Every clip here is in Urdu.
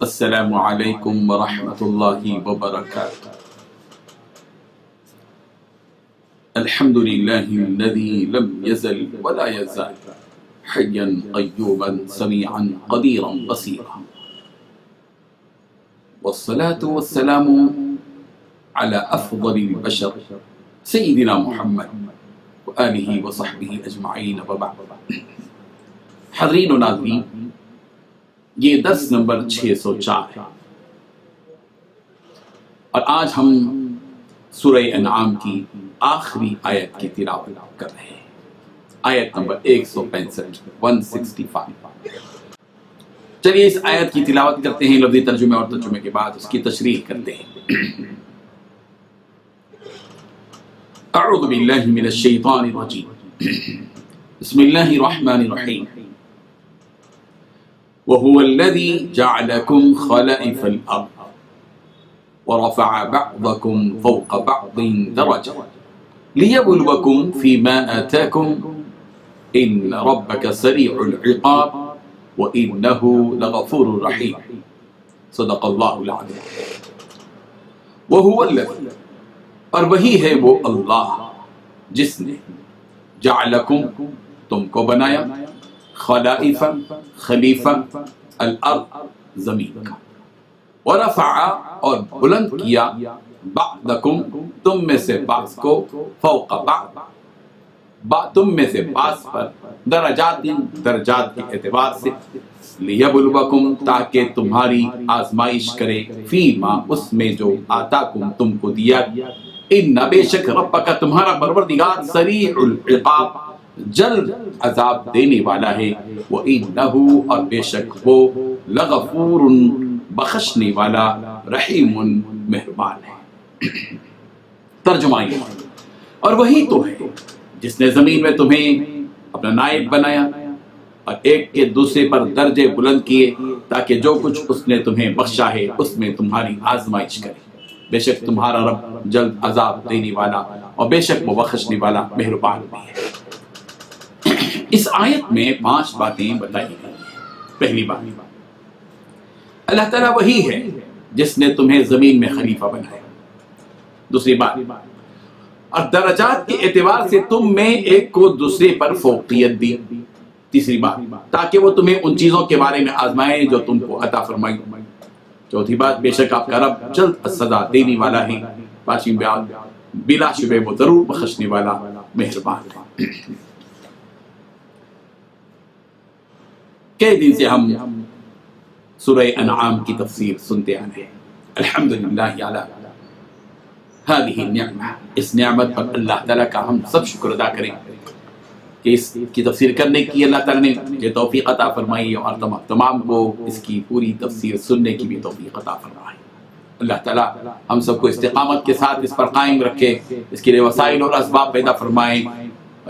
السلام علیکم ورحمۃ اللہ وبرکاتہ۔ الحمد للہ الذی لم یزل ولا یزال حیا قیوما سمیعا قدیرا بصیرا، والصلاة والسلام على افضل البشر سیدنا محمد وآلہ وصحبہ اجمعین وبعد۔ حضرین و ناظرین، یہ درس نمبر 604 ہے اور آج ہم سورہ انعام کی آخری آیت کی تلاوت کر رہے ہیں، آیت نمبر 165۔ چلیے اس آیت کی تلاوت کرتے ہیں لفظی ترجمے اور ترجمے کے بعد اس کی تشریح کرتے ہیں۔ اعوذ باللہ من الشیطان الرجیم، بسم اللہ الرحمن الرحیم۔ وهو الذي جعلكم خلائف الأرض ورفع بعضكم فوق بعض درجات ليبلوكم فيما آتاكم إن ربك سريع العقاب وإنه لغفور رحيم، صدق الله العظيم۔ وهو الذي، اور وہی ہے وہ اللہ جس نے جعلکم، تم کو بنایا، خلائف، خلیفہ، الارض، زمین کا، ورفع، اور بلند کیا، بعضکم، تم میں سے بعض کو، فوق بعض، تم میں سے بعض پر، درجات، درجات کے اعتبار سے، لیبلوکم، تاکہ تمہاری آزمائش کرے، فیما، اس میں جو آتاکم، تم کو دیا، ان بے شک ربک، تمہارا پروردگار، سریع العقاب، جلد عذاب دینے والا ہے، وَإِنَّهُ، اور بے شک وہ، لغفور، بخشنے والا، رحیم، مہربان ہے۔ ترجمہ یہ، اور وہی تو ہے جس نے زمین میں تمہیں اپنا نائب بنایا اور ایک کے دوسرے پر درجے بلند کیے، تاکہ جو کچھ اس نے تمہیں بخشا ہے اس میں تمہاری آزمائش کرے۔ بے شک تمہارا رب جلد عذاب دینے والا اور بے شک وہ بخشنے والا، مہربان بھی ہے۔ اس آیت میں 5 باتیں بتائی گئی ہیں۔ پہلی بات، اللہ تعالیٰ وہی ہے جس نے تمہیں زمین میں خلیفہ بنایا۔ دوسری بات، اور درجات کے اعتبار سے تم میں ایک کو دوسرے پر فوقیت دی۔ تیسری بات، تاکہ وہ تمہیں ان چیزوں کے بارے میں آزمائے جو تم کو عطا فرمائی۔ چوتھی بات، بے شک آپ کا رب جلد سزا دینے والا ہے۔ پانچویں بات، بلا شبہ وہ ضرور بخشنے والا، مہربان ہے۔ کئی دن سے ہم سورہ انعام کی تفسیر سنتے آ رہے ہیں۔ الحمدللہ علی ہذہ النعمہ، اس نعمت پر اللہ تعالیٰ کا ہم سب شکر ادا کریں کہ اس کی تفسیر کرنے کی اللہ تعالیٰ نے یہ توفیق عطا فرمائی اور تمام کو اس کی پوری تفسیر سننے کی بھی توفیق عطا فرمائی۔ اللہ تعالیٰ ہم سب کو استقامت کے ساتھ اس پر قائم رکھے، اس کے لیے وسائل اور اسباب پیدا فرمائیں،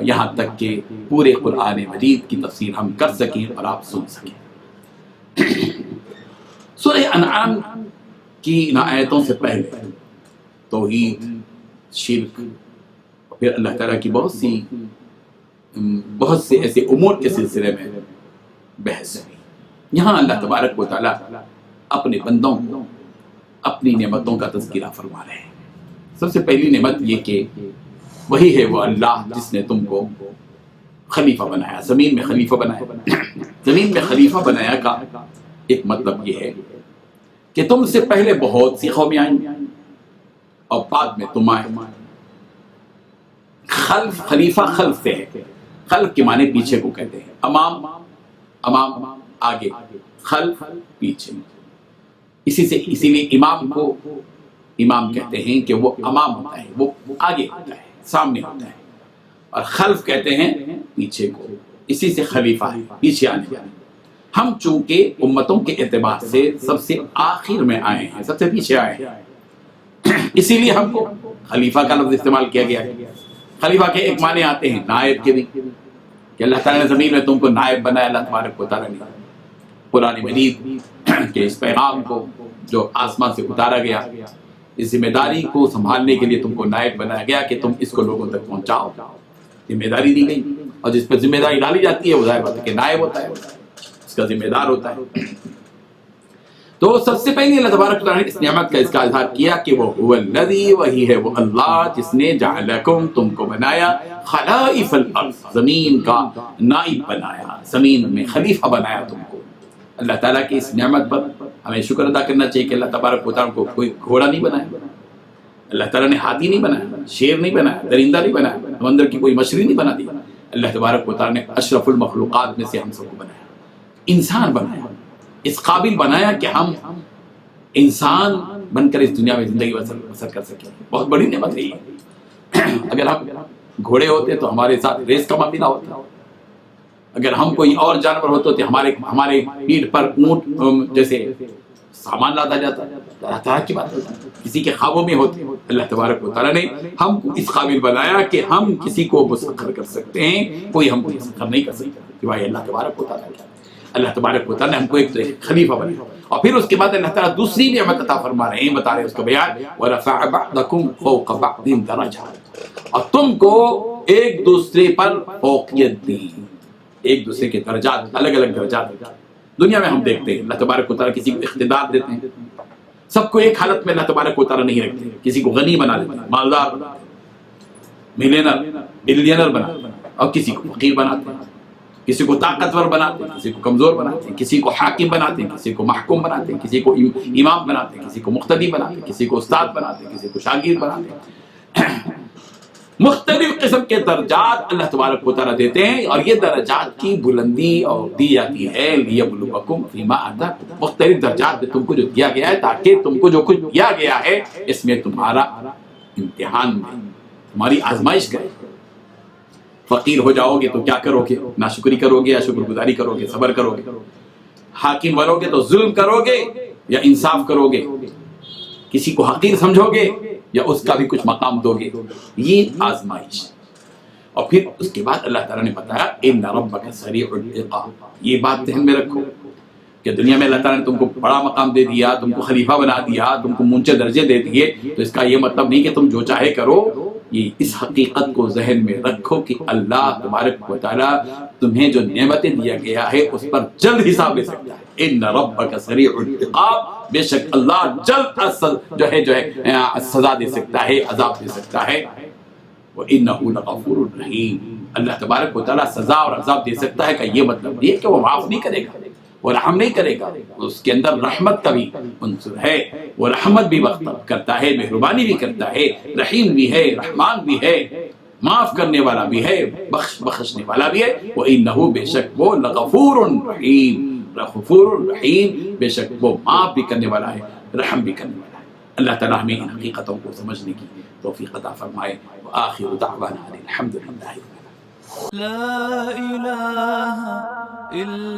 یہاں تک کہ پورے قرآن مجید کی تفسیر ہم کر سکیں اور آپ سن سکیں۔ سورہ انعام کی ان آیتوں سے پہلے توحید، شرک، پھر اللہ تعالیٰ کی بہت سے ایسے امور کے سلسلے میں بحث ہوئی۔ یہاں اللہ تبارک و تعالیٰ اپنے بندوں کو اپنی نعمتوں کا تذکرہ فرما رہے ہیں۔ سب سے پہلی نعمت یہ کہ وہی ہے وہ اللہ جس نے تم کو خلیفہ بنایا، زمین میں خلیفہ بنایا۔ زمین میں خلیفہ بنایا کا ایک مطلب یہ ہے کہ تم سے پہلے بہت سی قومیں آئیں اور بعد میں تم آئے۔ خلف، خلیفہ خلف سے ہے، خلف کے معنی پیچھے کو کہتے ہیں، امام آگے، خلف پیچھے۔ اسی لیے امام کو امام کہتے ہیں کہ وہ امام ہوتا ہے، وہ آگے ہوتا ہے، سامنے ہوتا ہے، اور خلف کہتے ہیں پیچھے کو، اسی سے خلیفہ ہے، پیچھے آنے والا۔ ہم چونکہ امتوں کے اعتبار سے سب سے آخر میں آئے ہیں، سب سے پیچھے آئے ہیں، اسی لیے ہم کو خلیفہ کا لفظ استعمال کیا گیا ہے۔ خلیفہ کے ایک معنی آتے ہیں نائب کے بھی، کہ اللہ تعالیٰ نے زمین میں تم کو نائب بنایا۔ اللہ تبارک و تعالیٰ نے قرآن مجید کے اس پیغام کو جو آسمان سے اتارا گیا، اس ذمہ داری کو سنبھالنے کے لیے تم کو نائب بنایا گیا کہ تم اس کو لوگوں تک پہنچاؤ، ذمہ داری دی گئی، اور جس پر ذمہ داری ڈالی جاتی ہے وہ ظاہر بات ہے کہ نائب ہوتا ہے، اس کا ذمہ دار ہوتا ہے۔ تو سب سے پہلے اللہ تبارک و تعالیٰ نے اس نعمت کا اس کا اظہار کیا کہ وہ هو الذی، وہی ہے وہ اللہ جس نے جعلکم، تم کو بنایا، خلائف الارض، زمین کا نائب بنایا، زمین میں خلیفہ بنایا تم کو۔ اللہ تعالیٰ کی اس نعمت پر ہمیں شکر ادا کرنا چاہیے کہ اللہ تبارک و تعالیٰ کو کوئی گھوڑا نہیں بنایا، اللہ تعالیٰ نے ہاتھی نہیں بنایا، شیر نہیں بنایا، درندہ نہیں بنایا، سمندر کی کوئی مچھلی نہیں بنا دی۔ اللہ تبارک و تعالیٰ نے اشرف المخلوقات میں سے ہم سب کو بنایا، انسان بنایا، اس قابل بنایا کہ ہم انسان بن کر اس دنیا میں زندگی بسر کر سکیں۔ بہت بڑی نعمت ہے یہ۔ اگر ہم گھوڑے ہوتے تو ہمارے ساتھ ریس کا معاملہ ہوتا، اگر ہم کوئی اور جانور ہوتے تو ہمارے پیٹھ پر اونٹ جیسے سامان لادا جاتا، طرح طرح کی بات ہوتی، کسی کے خوابوں میں ہوتے۔ اللہ تبارک و تعالیٰ نے ہم کو اس قابل بنایا کہ ہم کسی کو مسخر کر سکتے ہیں، کوئی ہم کو مسخر نہیں کر سکتا سوائے اللہ تبارک و تعالیٰ کا۔ اللہ تبارک و تعالیٰ نے ہم کو ایک خلیفہ بنایا، اور پھر اس کے بعد اللہ تعالیٰ دوسری نعمت عطا فرما رہے ہیں، بتا رہے ہیں اس کا بیان، وَرَفَعَ بَعْضَكُمْ فَوْقَ بَعْضٍ دَرَجَاتٍ، اور تم کو ایک دوسرے پر فوقیت دی، ایک دوسرے کے درجات، الگ الگ درجات۔ دنیا میں ہم دیکھتے ہیں اللہ تبارک و تعالیٰ کسی کو اقتدار دیتے ہیں، سب کو ایک حالت میں اللہ تبارک و تعالیٰ نہیں رکھتے، کسی کو غنی بنا دیتے ہیں، مالدار بناتے ہیں، ملینر بلینر بناتے ہیں، اور کسی کو فقیر بناتے ہیں، کسی کو طاقتور بناتے ہیں، کسی کو کمزور بناتے ہیں، کسی کو حاکم بناتے ہیں، کسی کو محکوم بناتے ہیں، کسی کو امام بناتے ہیں، کسی کو مقتدی بناتے ہیں، کسی کو استاد بناتے ہیں، کسی کو شاگرد بناتے ہیں۔ مختلف قسم کے درجات اللہ تبارک و تعالیٰ دیتے ہیں، اور یہ درجات کی بلندی اور دی جاتی ہے لیبلوکم فیما آتاکم، مختلف درجات میں تم کو جو دیا گیا ہے تاکہ تم کو جو کچھ دیا گیا ہے اس میں تمہارا امتحان میں تمہاری آزمائش کرے۔ فقیر ہو جاؤ گے تو کیا کرو گے؟ ناشکری کرو گے یا شکر گزاری کرو گے، صبر کرو گے؟ حاکم بنو گے تو ظلم کرو گے یا انصاف کرو گے؟ کسی کو حقیر سمجھو گے یا اس کا بھی کچھ مقام دو گے؟ یہ آزمائش۔ اور پھر اس کے بعد اللہ تعالیٰ نے بتایا ان ربک سریع العقاب، یہ بات ذہن میں رکھو کہ دنیا میں اللہ تعالیٰ نے تم کو بڑا مقام دے دیا، تم کو خلیفہ بنا دیا، تم کو اونچے درجے دے دیے، تو اس کا یہ مطلب نہیں کہ تم جو چاہے کرو۔ یہ اس حقیقت کو ذہن میں رکھو کہ اللہ تبارک و تعالیٰ تمہیں جو نعمتیں دیا گیا ہے اس پر جلد حساب لے سکتا ہے۔ ان ربک سریع العقاب، بے شک اللہ جلد جو ہے سزا دے سکتا ہے، عذاب دے سکتا ہے۔ وَإِنَّهُ لَغَفُورٌ رَحِيمٌ، اللہ تبارک و تعالیٰ سزا اور عذاب دے سکتا ہے کا یہ مطلب یہ کہ وہ معاف نہیں کرے گا، وہ رحم نہیں کرے گا، اس کے اندر رحمت کا بھی عنصر ہے، وہ رحمت بھی وقت کرتا ہے، مہربانی بھی کرتا ہے، رحیم بھی ہے، رحمان بھی ہے، معاف کرنے والا بھی ہے، بخشنے والا بھی ہے۔ وَإِنَّهُ، بے شک وہ لَغَفُورٌ رَحِيمٌ، غفور رحیم، بے شک وہ معاف بھی کرنے والا ہے، رحم بھی کرنے والا ہے۔ اللہ تعالیٰ ہمیں ان حقیقتوں کو سمجھنے کی توفیق عطا فرمائے۔ وآخر دعوانا الحمد للہ۔ لا إله إلا